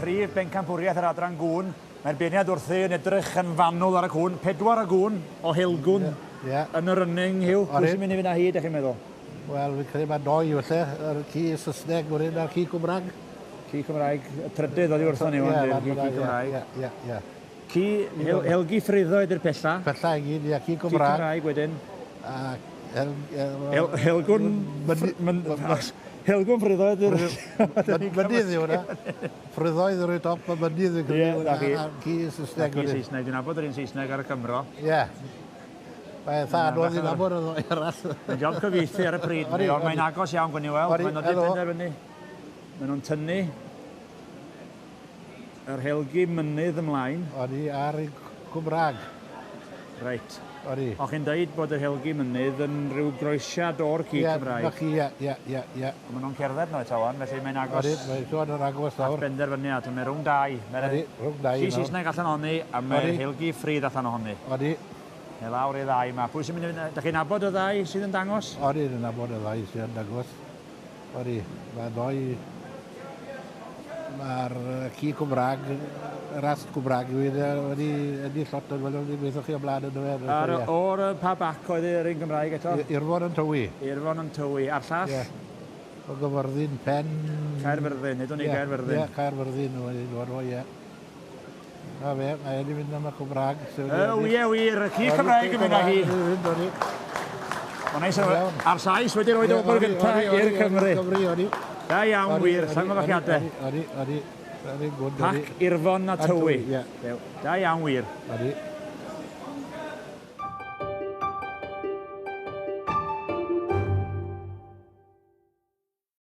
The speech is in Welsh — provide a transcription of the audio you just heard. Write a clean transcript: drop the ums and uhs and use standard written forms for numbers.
prif bencampwriaeth yr adran gŵn. Mae'r beirniad wrthi yn edrych yn fanwl ar y cwn. 4 gŵn o Hilgwn yn y running, Hugh. Pwy sy'n mynd i fynd â hi, ydych chi'n meddwl? Wel, fi'n credu mae 2 falle. Yr ci Saesneg wedyn a'r ci Cymraeg. Ci Cymraeg, y trydydd oedd i wrthon ni. Ci Cymraeg. Ci Helgi Ffriddo ydy'r pella. Pella i gyd, ci Ci Cymraeg. Cymraeg wedyn. Helgwn... Helgwn Ffriddo ydy'r... Mynydd yw hwnna. Ffriddoedd yr top, a mynydd yw hwnna. Ci Saesneg wedyn. Ci Saesneg, dwi'n abod yr un Saesneg ar y Cymro. Ie. Mae'n dda, oedd hi'n abod yn o'i arall. Mae'n job cyfieithu ar y pryd, ond mae'n agos iawn gwni weld. Mae'n nodi'r penderfynu. Maen nhw'n tynnu yr Helgi mynydd ymlaen. Odi ar y Cymraeg. Reit. Odi. O'ch chi'n dweud bod yr Helgi mynydd yn rhyw groesiad o'r ci Cymraeg. Ie. Maen nhw'n cerdded no eto wan, felly mae'n agos. Odi, mae'n siŵr yn agos nawr. At benderfyniad, mae'n rhwng 2. Odi, rhwng 2. Ci Saesneg allan ohoni, a mae'r Helgi Ffrid allan ohoni. Odi. Neu lawr i 2 yma. Pwy sy'n mynd i fynd... Dach chi'n abod y 2 sydd yn dangos? Odi, dwi'n abod y 2 sydd yn dangos. Odi, mae 2... Mae'r ci Cymraeg, rast Cymraeg wedi llot yn wedi beth chi o blaen yn dweud. O'r pa bac oedd yr un Gymraeg eto? Irfon yn tywi. Irfon yn tywi. A'r llall? O Gyfyrddin, Pen... Caerfyrddin, nid o'n i Caerfyrddin. Ie, Caerfyrddin wedi dod o, ie. A fe, mae wedi mynd am y Cymraeg. Ie, wir, y ci Cymraeg yn mynd â hi. Mae'n neis ar sais wedi roed o bobl gyntaf i'r Cymru. Da iawn wir, llongyfachiadau. Odi. Pac Irfon a tywi. Da iawn wir. Odi.